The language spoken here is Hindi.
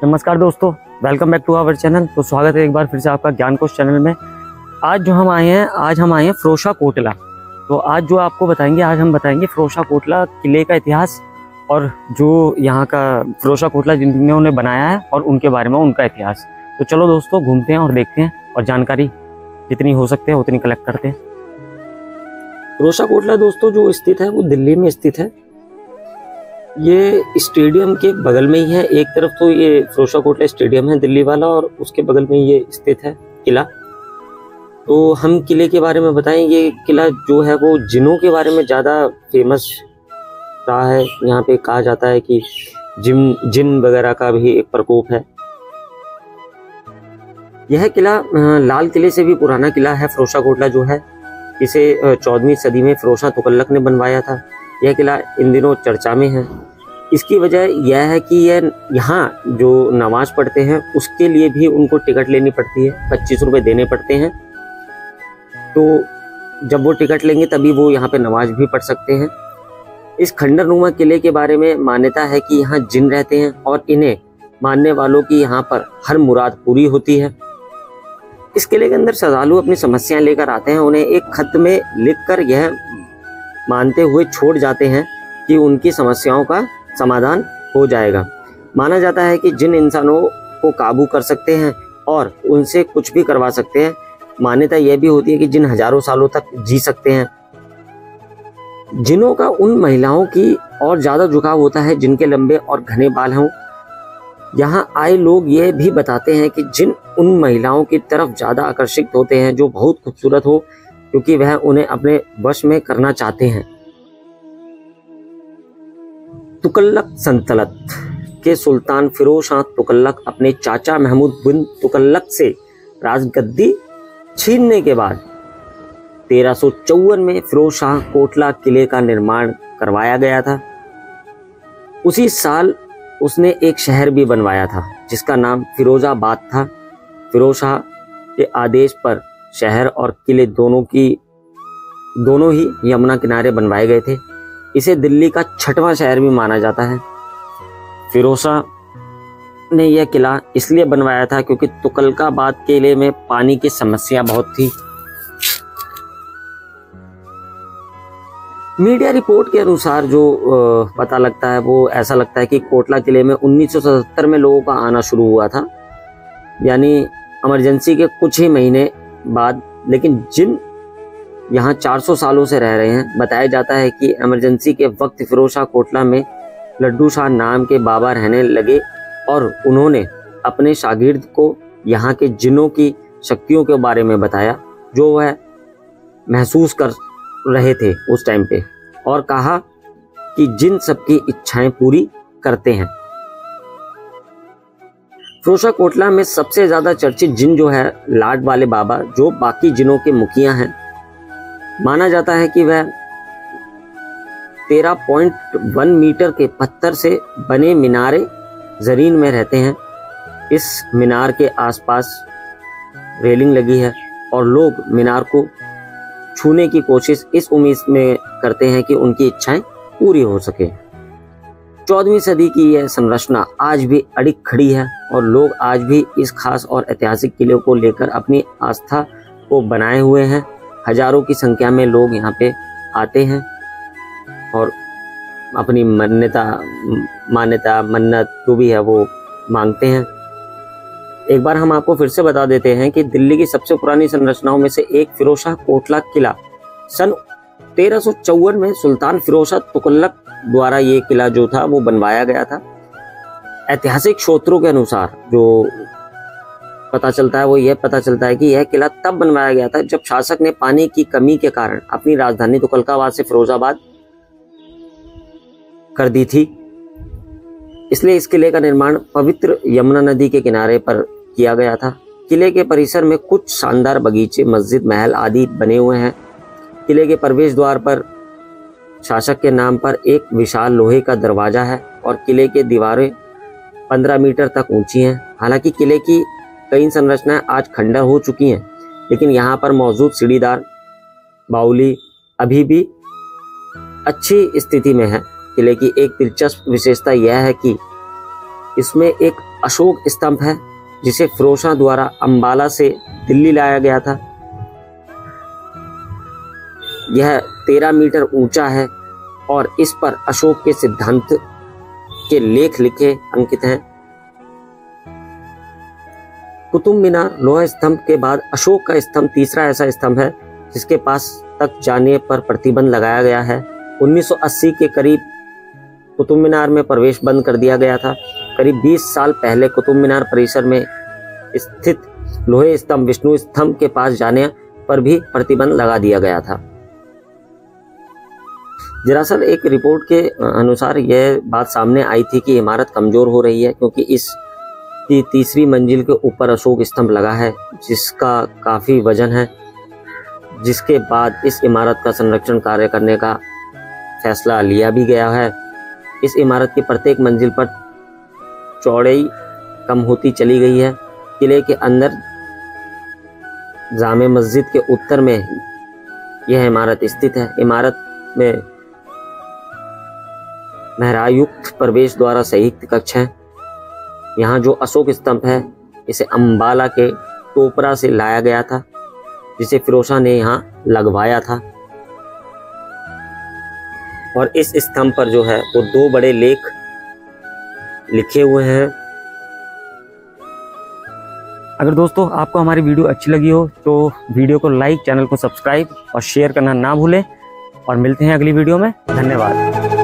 नमस्कार दोस्तों, welcome back to our channel. तो स्वागत है एक बार फिर से आपका ज्ञान कोश चैनल में। आज हम आए हैं फिरोजा कोटला। तो आज जो आपको बताएंगे, आज हम बताएंगे फिरोजा कोटला किले का इतिहास और जो यहाँ का फिरोजा कोटला जिन्होंने बनाया है और उनके बारे में उनका इतिहास। तो चलो दोस्तों, घूमते हैं और देखते हैं और जानकारी जितनी हो सकती है उतनी कलेक्ट करते हैं। फिरोजा कोटला दोस्तों जो स्थित है वो दिल्ली में स्थित है। ये स्टेडियम के बगल में ही है। एक तरफ तो ये फिरोजा कोटला स्टेडियम है दिल्ली वाला और उसके बगल में ये स्थित है किला। तो हम किले के बारे में बताएं। ये किला जो है वो जिनों के बारे में ज़्यादा फेमस रहा है। यहाँ पे कहा जाता है कि जिन वगैरह का भी एक प्रकोप है। यह किला लाल किले से भी पुराना किला है। फिरोजा कोटला जो है इसे 14वीं सदी में फिरोज तुगलक ने बनवाया था। यह किला इन दिनों चर्चा में है। इसकी वजह यह है कि यह यहाँ जो नमाज पढ़ते हैं उसके लिए भी उनको टिकट लेनी पड़ती है, 25 रुपये देने पड़ते हैं। तो जब वो टिकट लेंगे तभी वो यहाँ पे नमाज भी पढ़ सकते हैं। इस खंडरनुमा किले के बारे में मान्यता है कि यहाँ जिन रहते हैं और इन्हें मानने वालों की यहाँ पर हर मुराद पूरी होती है। इस किले के अंदर श्रद्धालु अपनी समस्याएं लेकर आते हैं। उन्हें एक खत में लिखकर यह मानते हुए छोड़ जाते हैं कि उनकी समस्याओं का समाधान हो जाएगा। माना जाता है कि जिन इंसानों को काबू कर सकते हैं और उनसे कुछ भी करवा सकते हैं। मान्यता यह भी होती है कि जिन हजारों सालों तक जी सकते हैं। जिनों का उन महिलाओं की और ज़्यादा झुकाव होता है जिनके लंबे और घने बाल हों। यहाँ आए लोग यह भी बताते हैं कि जिन उन महिलाओं की तरफ ज़्यादा आकर्षित होते हैं जो बहुत खूबसूरत हो, क्योंकि वह उन्हें अपने वश में करना चाहते हैं। तुगलक सल्तनत के सुल्तान फिरोज शाह तुगलक अपने चाचा महमूद बिन तुगलक से राजगद्दी छीनने के बाद 1354 में फिरोज शाह कोटला किले का निर्माण करवाया गया था। उसी साल उसने एक शहर भी बनवाया था जिसका नाम फिरोजाबाद था। फिरोज शाह के आदेश पर शहर और किले दोनों ही यमुना किनारे बनवाए गए थे। इसे दिल्ली का 6वां शहर भी माना जाता है। फिरोज शाह ने यह किला इसलिए बनवाया था क्योंकि तुगलकाबाद किले में पानी की समस्या बहुत थी। मीडिया रिपोर्ट के अनुसार जो पता लगता है वो ऐसा लगता है कि कोटला किले में 1977 में लोगों का आना शुरू हुआ था, यानी इमरजेंसी के कुछ ही महीने बाद। लेकिन जिन यहाँ 400 सालों से रह रहे हैं। बताया जाता है कि इमरजेंसी के वक्त फिरोज शाह कोटला में लड्डू शाह नाम के बाबा रहने लगे और उन्होंने अपने शागिर्द को यहाँ के जिनों की शक्तियों के बारे में बताया जो वह महसूस कर रहे थे उस टाइम पे, और कहा कि जिन सबकी इच्छाएं पूरी करते हैं। फिरोजा कोटला में सबसे ज्यादा चर्चित जिन जो है लाड वाले बाबा, जो बाकी जिनों के मुखिया हैं। माना जाता है कि वह 13.1 मीटर के पत्थर से बने मीनारे जरीन में रहते हैं। इस मीनार के आसपास रेलिंग लगी है और लोग मीनार को छूने की कोशिश इस उम्मीद में करते हैं कि उनकी इच्छाएं पूरी हो सके। 14वीं सदी की यह संरचना आज भी अडिग खड़ी है और लोग आज भी इस खास और ऐतिहासिक किले को लेकर अपनी आस्था को बनाए हुए हैं। हजारों की संख्या में लोग यहाँ पे आते हैं और अपनी मान्यता मन्नत जो भी है वो मांगते हैं। एक बार हम आपको फिर से बता देते हैं कि दिल्ली की सबसे पुरानी संरचनाओं में से एक फिरोज शाह कोटला किला सन 1354 में सुल्तान फिरोज शाह तुगलक द्वारा ये किला जो था वो बनवाया गया था। ऐतिहासिक स्रोतों के अनुसार जो पता चलता है वो यह पता चलता है कि यह किला तब बनवाया गया था जब शासक ने पानी की कमी के कारण अपनी राजधानी तुगलकाबाद से फिरोजाबाद कर दी थी। इसलिए इस किले का निर्माण पवित्र यमुना नदी के किनारे पर किया गया था। किले के परिसर में कुछ शानदार बगीचे, मस्जिद, महल आदि बने हुए हैं। किले के प्रवेश द्वार पर शासक के नाम पर एक विशाल लोहे का दरवाजा है और किले की दीवारें 15 मीटर तक ऊंची हैं। हालांकि किले की कई संरचनाएं आज खंडर हो चुकी हैं, लेकिन यहाँ पर मौजूद सीढ़ीदार बावली अभी भी अच्छी स्थिति में है। किले की एक दिलचस्प विशेषता यह है कि इसमें एक अशोक स्तंभ है जिसे फिरोजशाह द्वारा अंबाला से दिल्ली लाया गया था। यह 13 मीटर ऊंचा है और इस पर अशोक के सिद्धांत के लेख लिखे अंकित हैं। कुतुब मीनार लोहा स्तंभ के बाद अशोक का स्तंभ तीसरा ऐसा स्तंभ है जिसके पास तक जाने पर प्रतिबंध लगाया गया है। 1980 के करीब कुतुब मीनार में प्रवेश बंद कर दिया गया था। करीब 20 साल पहले कुतुब मीनार परिसर में स्थित लोहे स्तंभ विष्णु स्तंभ के पास जाने पर भी प्रतिबंध लगा दिया गया था। दरअसल एक रिपोर्ट के अनुसार यह बात सामने आई थी कि इमारत कमजोर हो रही है क्योंकि इसकी तीसरी मंजिल के ऊपर अशोक स्तंभ लगा है जिसका काफी वजन है, जिसके बाद इस इमारत का संरक्षण कार्य करने का फैसला लिया भी गया है। इस इमारत की प्रत्येक मंजिल पर चौड़ाई कम होती चली गई है। किले के अंदर जामे मस्जिद के उत्तर में यह इमारत स्थित है। इमारत में मेहरायुक्त प्रवेश द्वारा सहित कक्ष है। यहाँ जो अशोक स्तंभ है इसे अंबाला के टोपरा से लाया गया था जिसे फिरोजशाह ने यहाँ लगवाया था। और इस स्तंभ पर जो है वो 2 बड़े लेख लिखे हुए हैं। अगर दोस्तों आपको हमारी वीडियो अच्छी लगी हो तो वीडियो को लाइक, चैनल को सब्सक्राइब और शेयर करना ना भूलें और मिलते हैं अगली वीडियो में। धन्यवाद।